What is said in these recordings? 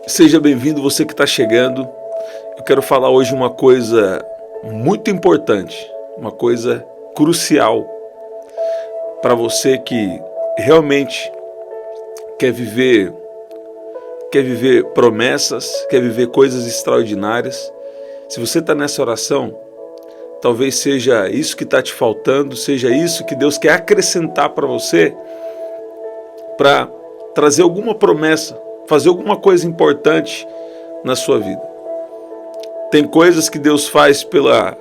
Seja bem-vindo, você que está chegando. Eu quero falar hoje uma coisa muito importante, uma coisa crucial para você que realmente quer viver promessas, quer viver coisas extraordinárias. Se você está nessa oração, talvez seja isso que está te faltando, seja isso que Deus quer acrescentar para você, para trazer alguma promessa, fazer alguma coisa importante na sua vida. Tem coisas que Deus faz pela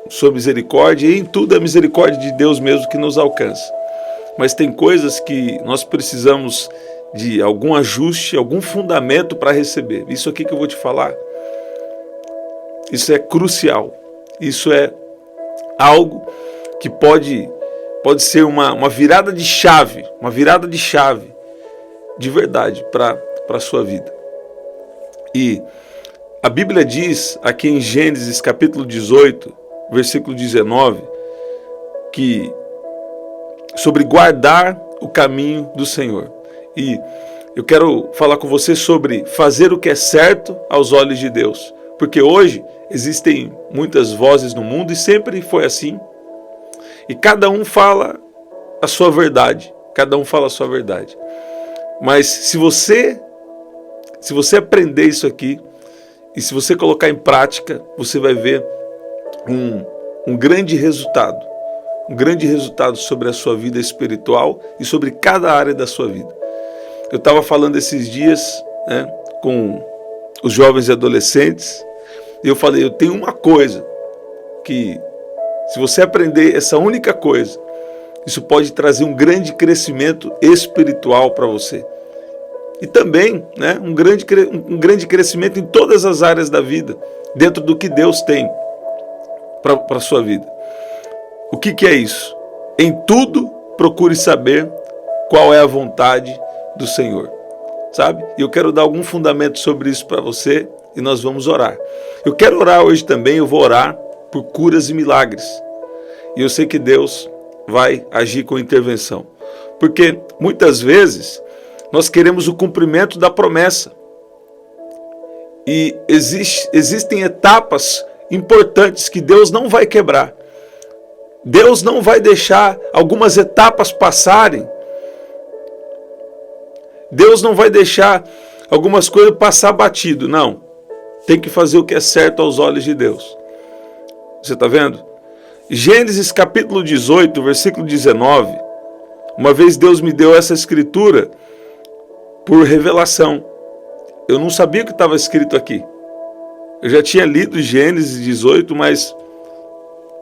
sua misericórdia, e em tudo é a misericórdia de Deus mesmo que nos alcança. Mas tem coisas que nós precisamos de algum ajuste, algum fundamento para receber. Isso aqui que eu vou te falar, isso é crucial. Isso é algo que pode ser uma virada de chave, de verdade para a sua vida. E a Bíblia diz aqui em Gênesis capítulo 18, versículo 19, que sobre guardar o caminho do Senhor. E eu quero falar com você sobre fazer o que é certo aos olhos de Deus. Porque hoje existem muitas vozes no mundo e sempre foi assim. E cada um fala a sua verdade. Mas se você aprender isso aqui, e se você colocar em prática, você vai ver um grande resultado. Um grande resultado sobre a sua vida espiritual e sobre cada área da sua vida. Eu estava falando esses dias, com os jovens e adolescentes, e eu falei, eu tenho uma coisa, que se você aprender essa única coisa, isso pode trazer um grande crescimento espiritual para você. E também um grande crescimento em todas as áreas da vida, dentro do que Deus tem para a sua vida. O que é isso? Em tudo, procure saber qual é a vontade do Senhor. Sabe? E eu quero dar algum fundamento sobre isso para você e nós vamos orar. Eu quero orar hoje também, eu vou orar por curas e milagres. E eu sei que Deus vai agir com intervenção. Porque muitas vezes nós queremos o cumprimento da promessa. E existem etapas importantes que Deus não vai quebrar. Deus não vai deixar algumas etapas passarem. Deus não vai deixar algumas coisas passar batido. Não. Tem que fazer o que é certo aos olhos de Deus. Você está vendo? Gênesis capítulo 18, versículo 19. Uma vez Deus me deu essa escritura por revelação. Eu não sabia o que estava escrito aqui. Eu já tinha lido Gênesis 18, mas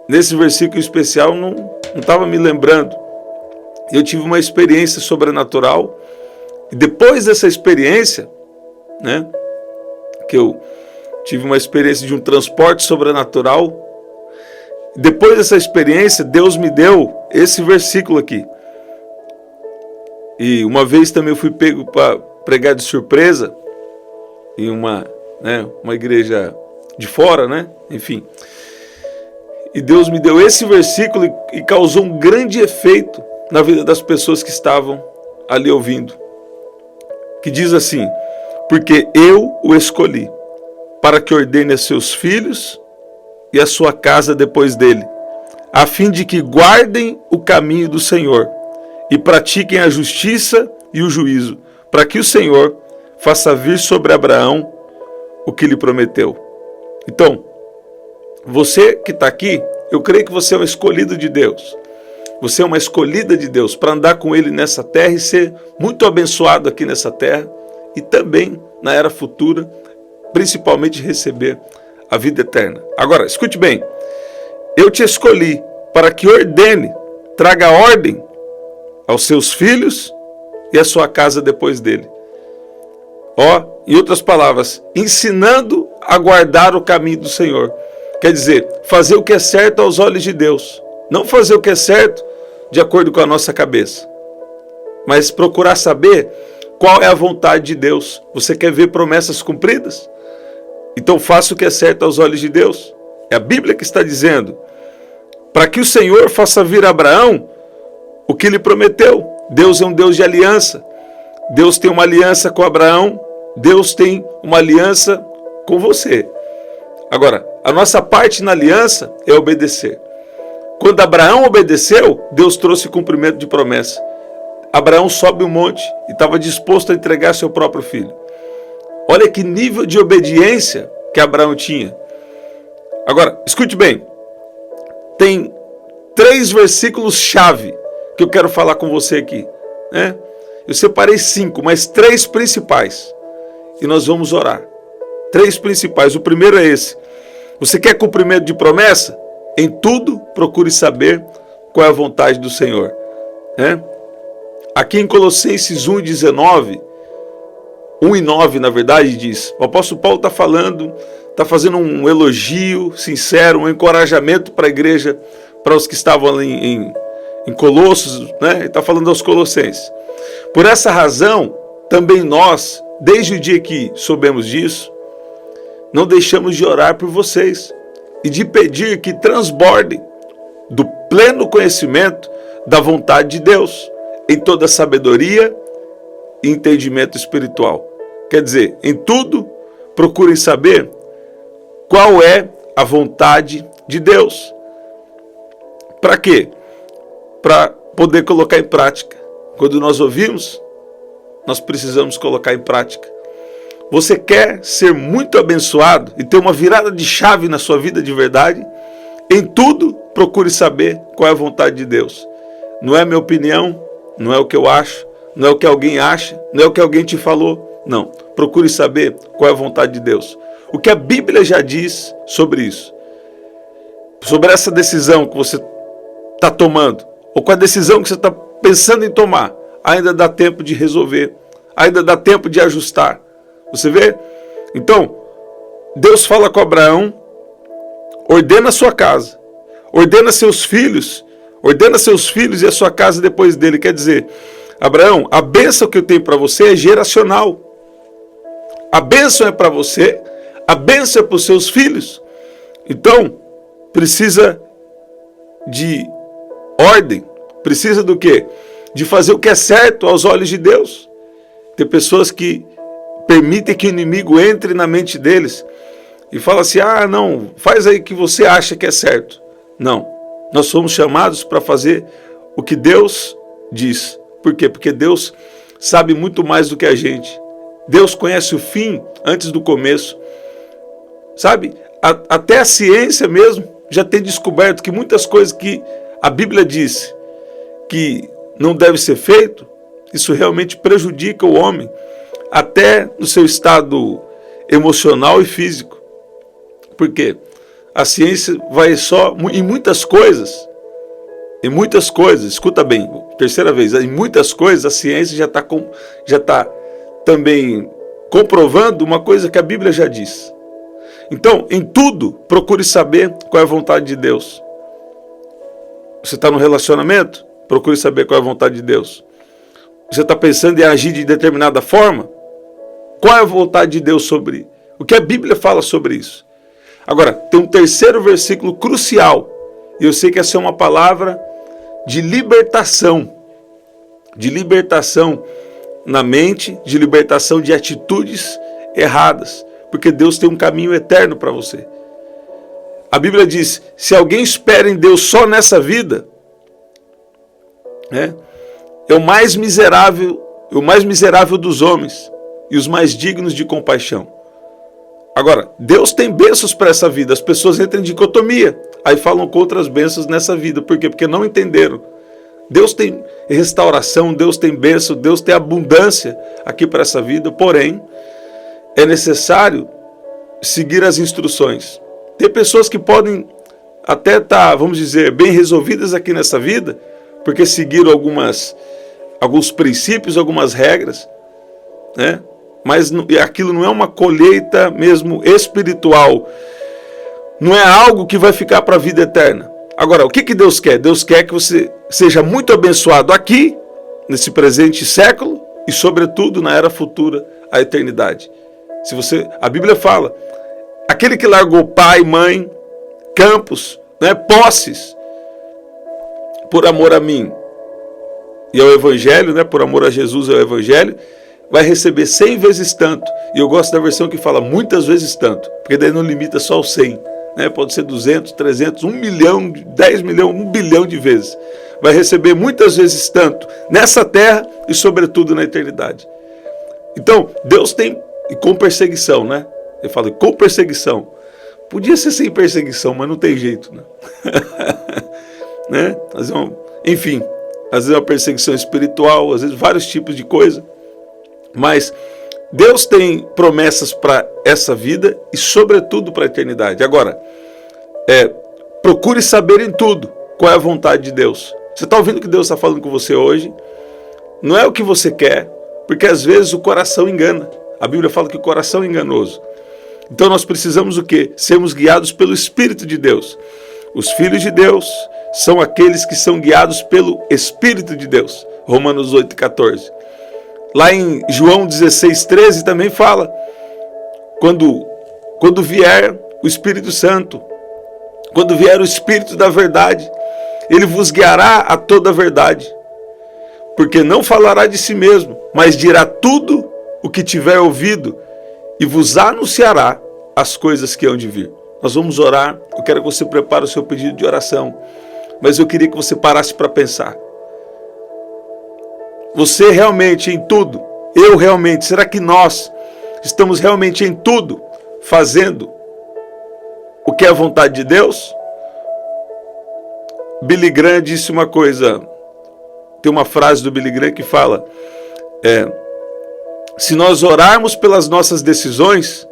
nesse versículo especial não estava me lembrando. Eu tive uma experiência sobrenatural. E depois dessa experiência, que eu tive uma experiência de um transporte sobrenatural, depois dessa experiência, Deus me deu esse versículo aqui. E uma vez também eu fui pego para pregar de surpresa em uma igreja de fora, enfim. E Deus me deu esse versículo e causou um grande efeito na vida das pessoas que estavam ali ouvindo. Que diz assim: porque eu o escolhi para que ordene a seus filhos e a sua casa depois dele, a fim de que guardem o caminho do Senhor e pratiquem a justiça e o juízo, para que o Senhor faça vir sobre Abraão o que lhe prometeu. Então, você que está aqui, eu creio que você é um escolhido de Deus. Você é uma escolhida de Deus para andar com Ele nessa terra e ser muito abençoado aqui nessa terra e também na era futura, principalmente receber a vida eterna. Agora, escute bem. Eu te escolhi para que traga ordem aos seus filhos e à sua casa depois dele. Em outras palavras, ensinando a guardar o caminho do Senhor. Quer dizer, fazer o que é certo aos olhos de Deus. Não fazer o que é certo de acordo com a nossa cabeça, mas procurar saber qual é a vontade de Deus. Você quer ver promessas cumpridas? Então faça o que é certo aos olhos de Deus. É a Bíblia que está dizendo, para que o Senhor faça vir a Abraão o que lhe prometeu. Deus é um Deus de aliança. Deus tem uma aliança com Abraão Deus tem uma aliança com você. Agora, a nossa parte na aliança é obedecer. Quando Abraão obedeceu, Deus trouxe cumprimento de promessa. Abraão sobe um monte e estava disposto a entregar seu próprio filho. Olha que nível de obediência que Abraão tinha. Agora, escute bem. Tem 3 versículos-chave que eu quero falar com você aqui, né? Eu separei 5, mas 3 principais. E nós vamos orar. 3 principais. O primeiro é esse. Você quer cumprimento de promessa? Em tudo, procure saber qual é a vontade do Senhor, né? Aqui em Colossenses 1:19, 1:9, na verdade, diz, o apóstolo Paulo está falando, está fazendo um elogio sincero, um encorajamento para a igreja, para os que estavam ali em Colossos, né? Ele está falando aos colossenses. Por essa razão, também nós, desde o dia que soubemos disso, não deixamos de orar por vocês e de pedir que transbordem do pleno conhecimento da vontade de Deus, em toda sabedoria e entendimento espiritual. Quer dizer, em tudo, procurem saber qual é a vontade de Deus. Para quê? Para poder colocar em prática. Quando nós ouvimos, nós precisamos colocar em prática. Você quer ser muito abençoado e ter uma virada de chave na sua vida de verdade? Em tudo, procure saber qual é a vontade de Deus. Não é a minha opinião, não é o que eu acho, não é o que alguém acha, não é o que alguém te falou. Não, procure saber qual é a vontade de Deus. O que a Bíblia já diz sobre isso. Sobre essa decisão que você está tomando, ou com a decisão que você está pensando em tomar, ainda dá tempo de resolver, ainda dá tempo de ajustar. Você vê? Então, Deus fala com Abraão, ordena a sua casa, ordena seus filhos e a sua casa depois dele. Quer dizer, Abraão, a bênção que eu tenho para você é geracional. A bênção é para você, a bênção é para os seus filhos. Então, precisa de ordem, precisa do quê? De fazer o que é certo aos olhos de Deus. Tem pessoas que permitem que o inimigo entre na mente deles e fala assim, não, faz aí o que você acha que é certo. Não, nós somos chamados para fazer o que Deus diz. Por quê? Porque Deus sabe muito mais do que a gente. Deus conhece o fim antes do começo. Sabe? Até a ciência mesmo já tem descoberto que muitas coisas que a Bíblia diz que não deve ser feito, isso realmente prejudica o homem, até no seu estado emocional e físico. Por quê? A ciência vai só em muitas coisas, escuta bem, terceira vez, em muitas coisas a ciência já está também comprovando uma coisa que a Bíblia já diz. Então, em tudo, procure saber qual é a vontade de Deus. Você está no relacionamento? Procure saber qual é a vontade de Deus. Você está pensando em agir de determinada forma? Qual é a vontade de Deus sobre o que a Bíblia fala sobre isso? Agora, tem um terceiro versículo crucial. E eu sei que essa é uma palavra de libertação na mente, de libertação de atitudes erradas, porque Deus tem um caminho eterno para você. A Bíblia diz, se alguém espera em Deus só nessa vida, é o mais miserável dos homens e os mais dignos de compaixão. Agora, Deus tem bênçãos para essa vida. As pessoas entram em dicotomia, aí falam contra as bênçãos nessa vida. Por quê? Porque não entenderam. Deus tem restauração, Deus tem bênção, Deus tem abundância aqui para essa vida. Porém, é necessário seguir as instruções. Tem pessoas que podem até estar, vamos dizer, bem resolvidas aqui nessa vida, porque seguiram alguns princípios, algumas regras, né? Mas aquilo não é uma colheita mesmo espiritual. Não é algo que vai ficar para a vida eterna. Agora, o que Deus quer? Deus quer que você seja muito abençoado aqui, nesse presente século, e sobretudo na era futura, a eternidade. A Bíblia fala, aquele que largou pai, mãe, campos, posses, por amor a mim e ao Evangelho, por amor a Jesus e ao Evangelho, vai receber 100 vezes tanto. E eu gosto da versão que fala muitas vezes tanto, porque daí não limita só os 100, né? Pode ser 200, 300, 1 milhão, 10 milhões, 1 bilhão de vezes. Vai receber muitas vezes tanto nessa terra e sobretudo na eternidade. Então, Deus tem, e com perseguição, né? Eu falo, com perseguição. Podia ser sem perseguição, mas não tem jeito, né? Né? Enfim, às vezes é uma perseguição espiritual, às vezes vários tipos de coisa. Mas Deus tem promessas para essa vida e sobretudo para a eternidade. Agora, procure saber em tudo qual é a vontade de Deus. Você está ouvindo o que Deus está falando com você hoje? Não é o que você quer, porque às vezes o coração engana. A Bíblia fala que o coração é enganoso. Então nós precisamos o quê? Sermos guiados pelo Espírito de Deus. Os filhos de Deus são aqueles que são guiados pelo Espírito de Deus. Romanos 8,14. Lá em João 16,13 também fala, quando vier o Espírito Santo, quando vier o Espírito da verdade, ele vos guiará a toda a verdade, porque não falará de si mesmo, mas dirá tudo o que tiver ouvido e vos anunciará as coisas que hão de vir. Nós vamos orar, eu quero que você prepare o seu pedido de oração, mas eu queria que você parasse para pensar. Você realmente em tudo, eu realmente, será que nós estamos realmente em tudo fazendo o que é a vontade de Deus? Billy Graham disse uma coisa, tem uma frase do Billy Graham que fala, se nós orarmos pelas nossas decisões,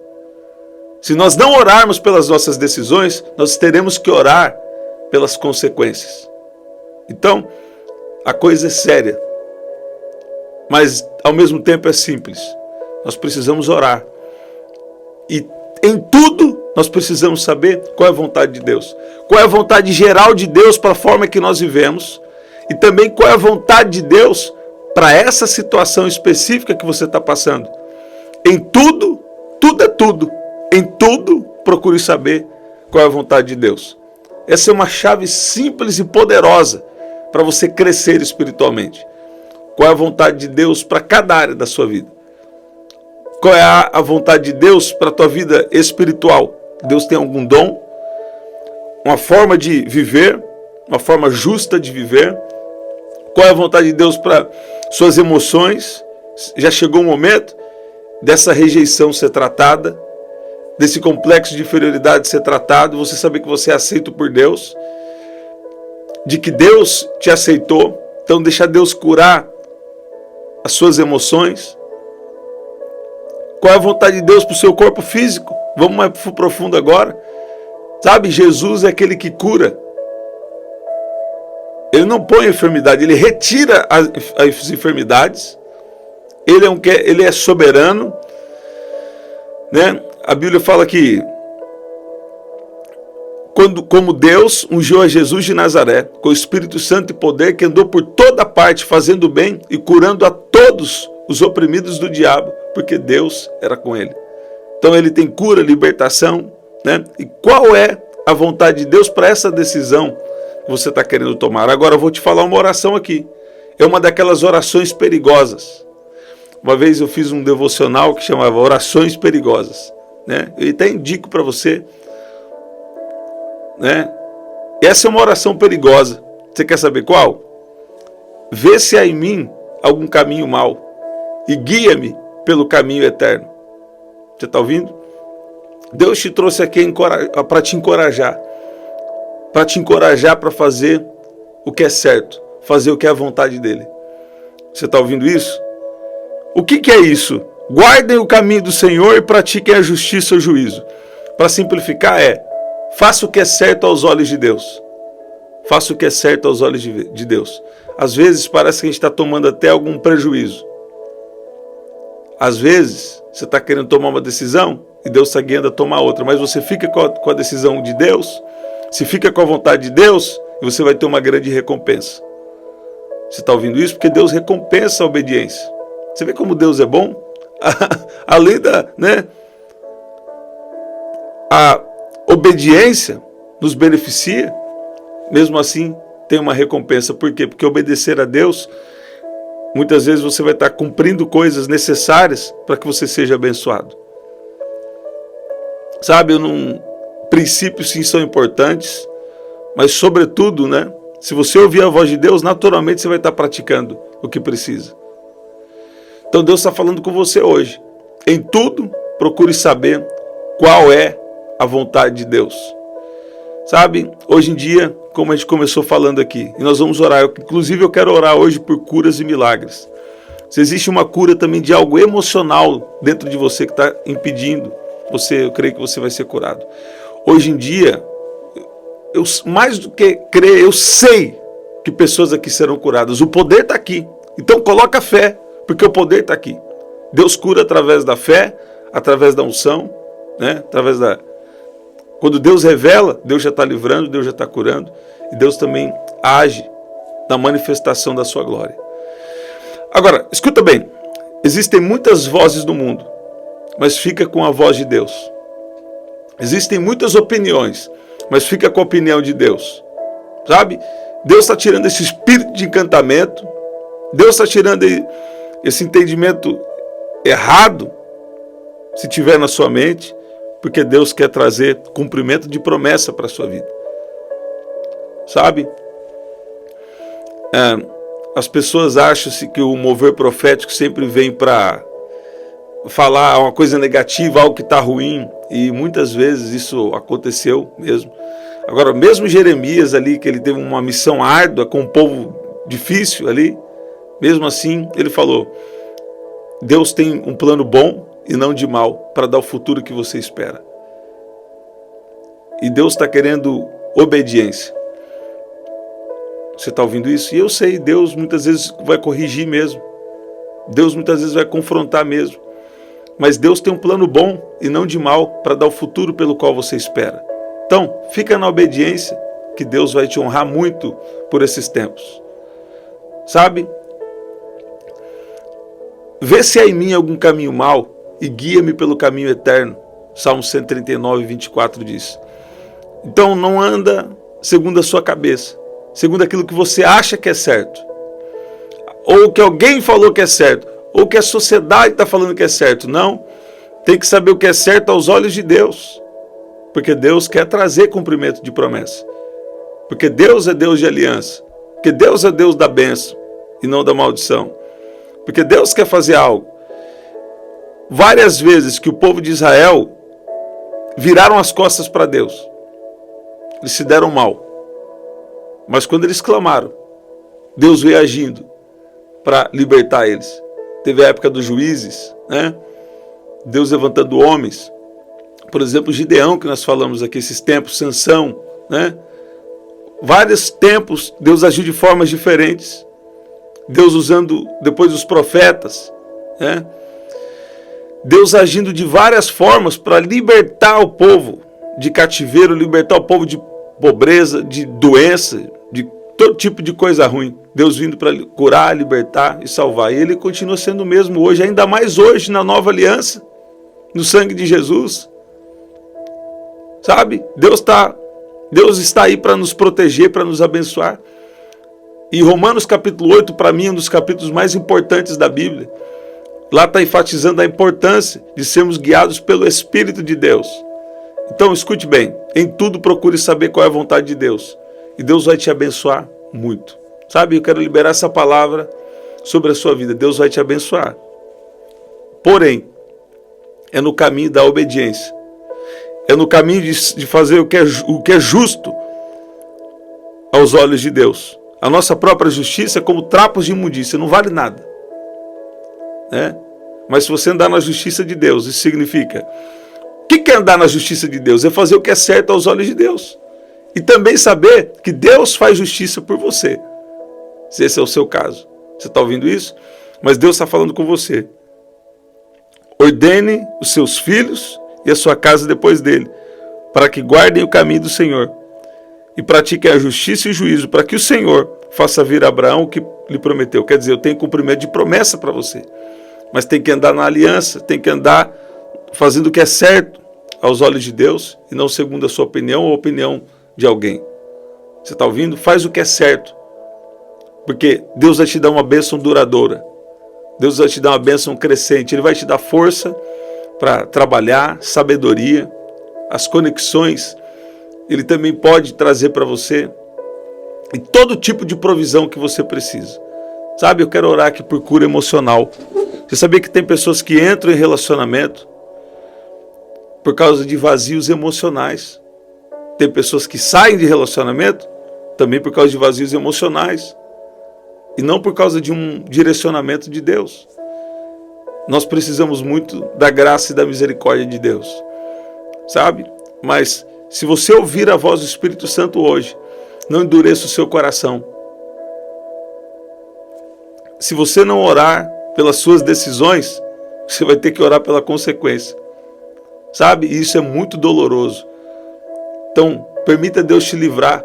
se nós não orarmos pelas nossas decisões, nós teremos que orar pelas consequências. Então, a coisa é séria, mas ao mesmo tempo é simples. Nós precisamos orar. E em tudo nós precisamos saber qual é a vontade de Deus. Qual é a vontade geral de Deus para a forma que nós vivemos. E também qual é a vontade de Deus para essa situação específica que você está passando. Em tudo, tudo é tudo. Em tudo, procure saber qual é a vontade de Deus. Essa é uma chave simples e poderosa para você crescer espiritualmente. Qual é a vontade de Deus para cada área da sua vida? Qual é a vontade de Deus para a tua vida espiritual? Deus tem algum dom? Uma forma de viver? Uma forma justa de viver? Qual é a vontade de Deus para suas emoções? Já chegou o momento dessa rejeição ser tratada? Desse complexo de inferioridade ser tratado? Você saber que você é aceito por Deus? De que Deus te aceitou? Então deixa Deus curar as suas emoções. Qual é a vontade de Deus para o seu corpo físico? Vamos mais profundo agora. Sabe, Jesus é aquele que cura. Ele não põe a enfermidade, ele retira as enfermidades. Ele é soberano, né? A Bíblia fala que como Deus ungiu a Jesus de Nazaré com o Espírito Santo e poder, que andou por toda parte fazendo bem e curando a todos os oprimidos do diabo, porque Deus era com ele. Então ele tem cura, libertação, né? E qual é a vontade de Deus para essa decisão que você está querendo tomar? Agora eu vou te falar uma oração aqui. É uma daquelas orações perigosas. Uma vez eu fiz um devocional que chamava Orações Perigosas, né? Eu até indico para você, né? Essa é uma oração perigosa. Você quer saber qual? Vê se há em mim algum caminho mau e guia-me pelo caminho eterno. Você está ouvindo? Deus te trouxe aqui para te encorajar. Para te encorajar para fazer o que é certo. Fazer o que é a vontade dele. Você está ouvindo isso? O que é isso? Guardem o caminho do Senhor e pratiquem a justiça e o juízo. Para simplificar faça o que é certo aos olhos de Deus. Faça o que é certo aos olhos de Deus. Às vezes parece que a gente está tomando até algum prejuízo. Às vezes você está querendo tomar uma decisão e Deus está guiando a tomar outra. Mas você fica com a decisão de Deus, se fica com a vontade de Deus, e você vai ter uma grande recompensa. Você está ouvindo isso? Porque Deus recompensa a obediência. Você vê como Deus é bom? Além da, né? A obediência nos beneficia, mesmo assim tem uma recompensa. Por quê? Porque obedecer a Deus Muitas vezes você vai estar cumprindo coisas necessárias para que você seja abençoado. Sabe, princípios sim são importantes, mas sobretudo, né? Se você ouvir a voz de Deus, naturalmente você vai estar praticando o que precisa. Então Deus está falando com você hoje. Em tudo, procure saber qual é a vontade de Deus. Sabe, hoje em dia, como a gente começou falando aqui, e nós vamos orar, inclusive eu quero orar hoje por curas e milagres. Se existe uma cura também de algo emocional dentro de você que está impedindo você, eu creio que você vai ser curado. Hoje em dia, mais do que crer, eu sei que pessoas aqui serão curadas. O poder está aqui. Então coloca fé, porque o poder está aqui. Deus cura através da fé, através da unção, né? Quando Deus revela, Deus já está livrando, Deus já está curando, e Deus também age na manifestação da sua glória. Agora, escuta bem, existem muitas vozes no mundo, mas fica com a voz de Deus. Existem muitas opiniões, mas fica com a opinião de Deus. Sabe? Deus está tirando esse espírito de encantamento, Deus está tirando esse entendimento errado, se tiver na sua mente, porque Deus quer trazer cumprimento de promessa para a sua vida. Sabe? As pessoas acham que o mover profético sempre vem para falar uma coisa negativa, algo que está ruim, e muitas vezes isso aconteceu mesmo. Agora, mesmo Jeremias ali, que ele teve uma missão árdua com um povo difícil ali, mesmo assim, ele falou: Deus tem um plano bom e não de mal para dar o futuro que você espera. E Deus está querendo obediência. Você está ouvindo isso? E eu sei, Deus muitas vezes vai corrigir mesmo. Deus muitas vezes vai confrontar mesmo. Mas Deus tem um plano bom e não de mal para dar o futuro pelo qual você espera. Então, fica na obediência, que Deus vai te honrar muito por esses tempos. Sabe? Vê se há em mim algum caminho mau e guia-me pelo caminho eterno. Salmo 139, 24 diz. Então não anda segundo a sua cabeça, segundo aquilo que você acha que é certo, ou que alguém falou que é certo, ou que a sociedade está falando que é certo. Não, tem que saber o que é certo aos olhos de Deus, porque Deus quer trazer cumprimento de promessa, porque Deus é Deus de aliança, porque Deus é Deus da bênção e não da maldição, porque Deus quer fazer algo. Várias vezes que o povo de Israel viraram as costas para Deus, eles se deram mal, mas quando eles clamaram, Deus veio agindo para libertar eles. Teve a época dos juízes, né? Deus levantando homens, por exemplo, Gideão, que nós falamos aqui esses tempos, Sansão, né? Vários tempos Deus agiu de formas diferentes, Deus usando depois os profetas, né? Deus agindo de várias formas para libertar o povo de cativeiro, libertar o povo de pobreza, de doença, de todo tipo de coisa ruim. Deus vindo para curar, libertar e salvar. E Ele continua sendo o mesmo hoje, ainda mais hoje na nova aliança, no sangue de Jesus. Sabe? Deus está aí para nos proteger, para nos abençoar. E Romanos capítulo 8, para mim, é um dos capítulos mais importantes da Bíblia. Lá está enfatizando a importância de sermos guiados pelo Espírito de Deus. Então, escute bem, em tudo procure saber qual é a vontade de Deus. E Deus vai te abençoar muito. Sabe, eu quero liberar essa palavra sobre a sua vida. Deus vai te abençoar. Porém, é no caminho da obediência. É no caminho de fazer o que é justo aos olhos de Deus. A nossa própria justiça é como trapos de imundícia, não vale nada. Né? Mas se você andar na justiça de Deus, isso significa... O que é andar na justiça de Deus? É fazer o que é certo aos olhos de Deus. E também saber que Deus faz justiça por você. Se esse é o seu caso. Você está ouvindo isso? Mas Deus está falando com você. Ordene os seus filhos e a sua casa depois dele, para que guardem o caminho do Senhor e pratiquem a justiça e o juízo, para que o Senhor faça vir a Abraão o que lhe prometeu. Quer dizer, eu tenho cumprimento de promessa para você. Mas tem que andar na aliança, tem que andar fazendo o que é certo aos olhos de Deus e não segundo a sua opinião ou a opinião de alguém. Você está ouvindo? Faz o que é certo. Porque Deus vai te dar uma bênção duradoura. Deus vai te dar uma bênção crescente. Ele vai te dar força para trabalhar, sabedoria, as conexões. Ele também pode trazer para você e todo tipo de provisão que você precisa. Sabe, eu quero orar aqui por cura emocional. Você sabia que tem pessoas que entram em relacionamento por causa de vazios emocionais? Tem pessoas que saem de relacionamento também por causa de vazios emocionais. E não por causa de um direcionamento de Deus. Nós precisamos muito da graça e da misericórdia de Deus. Sabe? Mas se você ouvir a voz do Espírito Santo hoje, não endureça o seu coração. Se você não orar pelas suas decisões, você vai ter que orar pela consequência. Sabe? E isso é muito doloroso. Então, permita Deus te livrar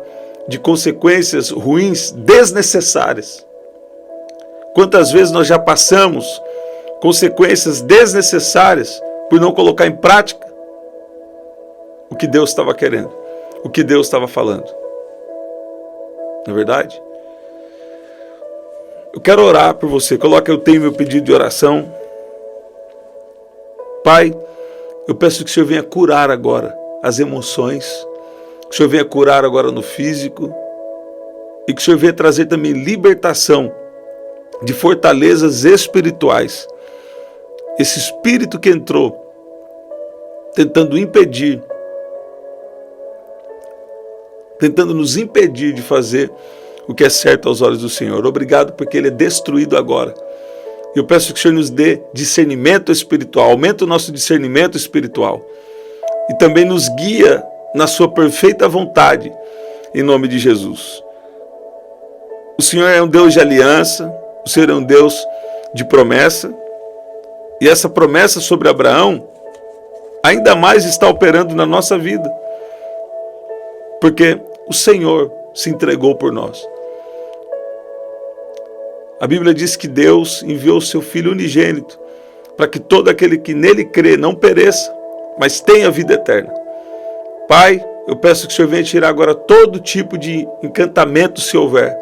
de consequências ruins desnecessárias. Quantas vezes nós já passamos consequências desnecessárias por não colocar em prática o que Deus estava querendo, o que Deus estava falando. Não é verdade? Eu quero orar por você. Coloca, eu tenho meu pedido de oração. Pai, eu peço que o Senhor venha curar agora as emoções, que o Senhor venha curar agora no físico e que o Senhor venha trazer também libertação de fortalezas espirituais. Esse espírito que entrou tentando nos impedir de fazer o que é certo aos olhos do Senhor. Obrigado porque ele é destruído agora. Eu peço que o Senhor nos dê discernimento espiritual, aumenta o nosso discernimento espiritual e também nos guia na sua perfeita vontade, em nome de Jesus. O Senhor é um Deus de aliança, o Senhor é um Deus de promessa, e essa promessa sobre Abraão ainda mais está operando na nossa vida, porque o Senhor se entregou por nós. A Bíblia diz que Deus enviou o seu Filho unigênito para que todo aquele que nele crê não pereça, mas tenha vida eterna. Pai, eu peço que o Senhor venha tirar agora todo tipo de encantamento, se houver,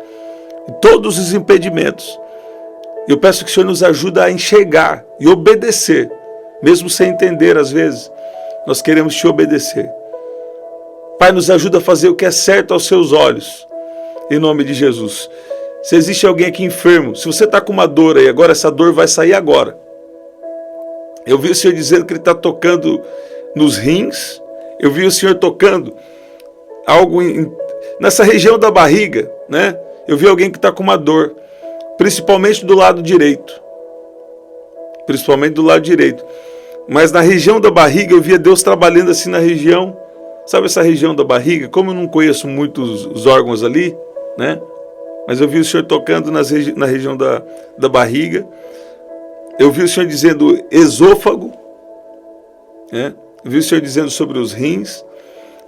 e todos os impedimentos. Eu peço que o Senhor nos ajude a enxergar e obedecer, mesmo sem entender às vezes. Nós queremos te obedecer. Pai, nos ajuda a fazer o que é certo aos seus olhos, em nome de Jesus. Se existe alguém aqui enfermo, se você está com uma dor aí, agora essa dor vai sair agora. Eu vi o Senhor dizendo que Ele está tocando nos rins, eu vi o Senhor tocando algo nessa região da barriga, né? Eu vi alguém que está com uma dor, principalmente do lado direito. Principalmente do lado direito. Mas na região da barriga, eu via Deus trabalhando assim na região. Sabe essa região da barriga? Como eu não conheço muito os órgãos ali, né? Mas eu vi o Senhor tocando na região da barriga. Eu vi o Senhor dizendo esôfago, né? Eu vi o Senhor dizendo sobre os rins.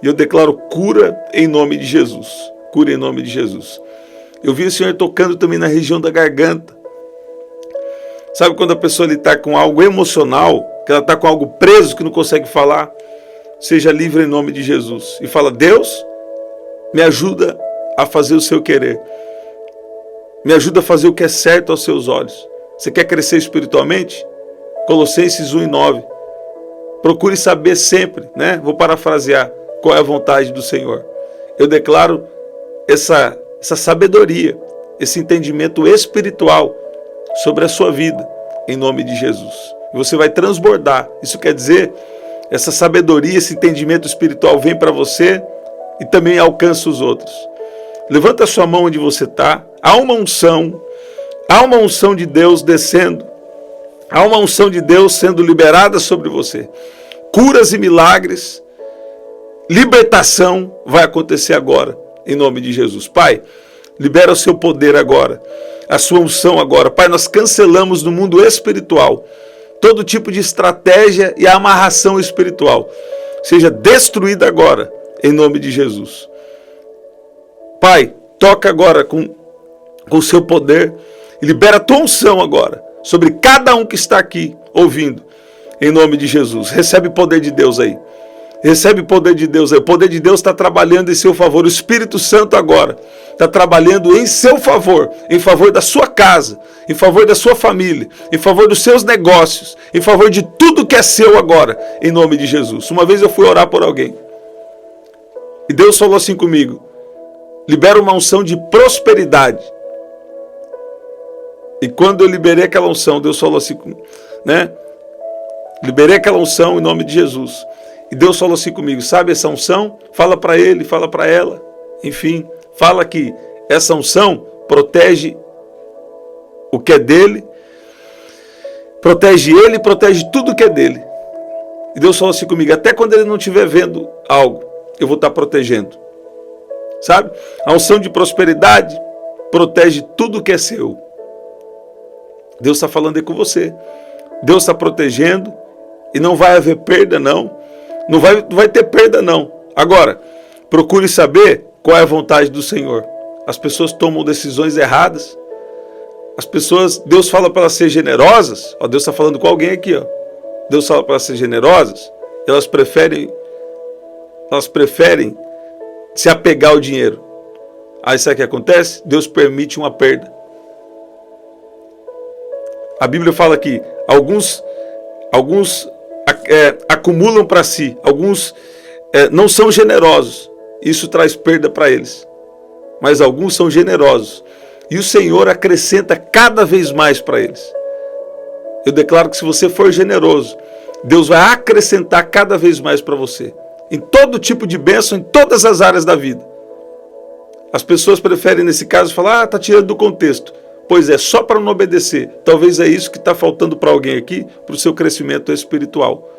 E eu declaro cura em nome de Jesus. Cura em nome de Jesus. Eu vi o Senhor tocando também na região da garganta. Sabe quando a pessoa está com algo emocional, que ela está com algo preso, que não consegue falar? Seja livre em nome de Jesus. E fala, Deus, me ajuda a fazer o seu querer. Me ajuda a fazer o que é certo aos seus olhos. Você quer crescer espiritualmente? Colossenses 1:9. Procure saber sempre, né? Vou parafrasear, qual é a vontade do Senhor. Eu declaro essa sabedoria, esse entendimento espiritual sobre a sua vida, em nome de Jesus. E você vai transbordar. Isso quer dizer, essa sabedoria, esse entendimento espiritual vem para você e também alcança os outros. Levanta a sua mão onde você está. Há uma unção de Deus descendo. Há uma unção de Deus sendo liberada sobre você. Curas e milagres, libertação vai acontecer agora, em nome de Jesus. Pai, libera o seu poder agora, a sua unção agora. Pai, nós cancelamos no mundo espiritual todo tipo de estratégia e amarração espiritual. Seja destruída agora, em nome de Jesus. Pai, toca agora com o seu poder e libera a tua unção agora sobre cada um que está aqui ouvindo, em nome de Jesus. Recebe o poder de Deus aí. Recebe o poder de Deus aí. O poder de Deus está trabalhando em seu favor. O Espírito Santo agora está trabalhando em seu favor, em favor da sua casa, em favor da sua família, em favor dos seus negócios, em favor de tudo que é seu agora, em nome de Jesus. Uma vez eu fui orar por alguém e Deus falou assim comigo: libera uma unção de prosperidade. E quando eu liberei aquela unção, Deus falou assim, né? Liberei aquela unção em nome de Jesus. E Deus falou assim comigo: sabe essa unção? Fala para ele, fala para ela. Enfim, fala que essa unção protege o que é dele, protege ele, protege tudo que é dele. E Deus falou assim comigo: até quando ele não estiver vendo algo, eu vou estar protegendo. Sabe? A unção de prosperidade protege tudo que é seu. Deus está falando aí com você. Deus está protegendo e não vai haver perda, não. Não vai ter perda, não. Agora, procure saber qual é a vontade do Senhor. As pessoas tomam decisões erradas. As pessoas, Deus fala para elas ser generosas. Ó, Deus está falando com alguém aqui. Ó. Deus fala para elas ser generosas. Elas preferem se apegar ao dinheiro. Aí sabe o que acontece? Deus permite uma perda. A Bíblia fala que alguns acumulam para si, alguns não são generosos. Isso traz perda para eles. Mas alguns são generosos. E o Senhor acrescenta cada vez mais para eles. Eu declaro que se você for generoso, Deus vai acrescentar cada vez mais para você. Em todo tipo de bênção, em todas as áreas da vida. As pessoas preferem, nesse caso, falar: está tirando do contexto. Pois é, só para não obedecer. Talvez é isso que está faltando para alguém aqui, para o seu crescimento espiritual.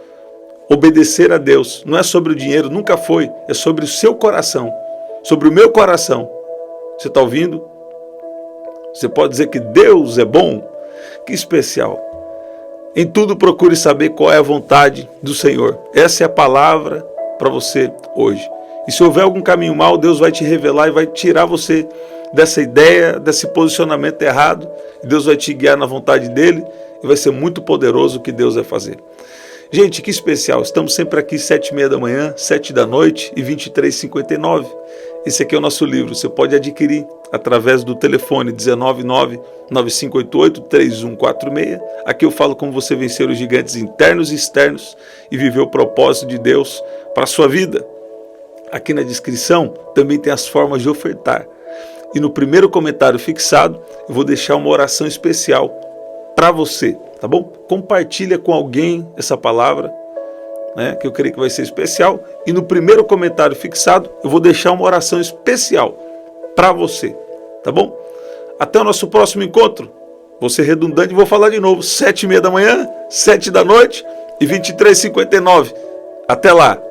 Obedecer a Deus não é sobre o dinheiro, nunca foi. É sobre o seu coração, sobre o meu coração. Você está ouvindo? Você pode dizer que Deus é bom? Que especial. Em tudo procure saber qual é a vontade do Senhor. Essa é a palavra para você hoje. E se houver algum caminho mau, Deus vai te revelar e vai tirar você dessa ideia, desse posicionamento errado. Deus vai te guiar na vontade dele e vai ser muito poderoso o que Deus vai fazer. Gente, que especial. Estamos sempre aqui 7h30 da manhã, 7 da noite e 23h59. Esse aqui é o nosso livro. Você pode adquirir através do telefone 199-9588-3146. Aqui eu falo como você vencer os gigantes internos e externos e viver o propósito de Deus para a sua vida. Aqui na descrição também tem as formas de ofertar. E no primeiro comentário fixado, eu vou deixar uma oração especial para você, tá bom? Compartilha com alguém essa palavra, né, que eu creio que vai ser especial. E no primeiro comentário fixado, eu vou deixar uma oração especial para você, tá bom? Até o nosso próximo encontro. Vou ser redundante e vou falar de novo. 7h30 da manhã, 7 da noite e 23h59. Até lá.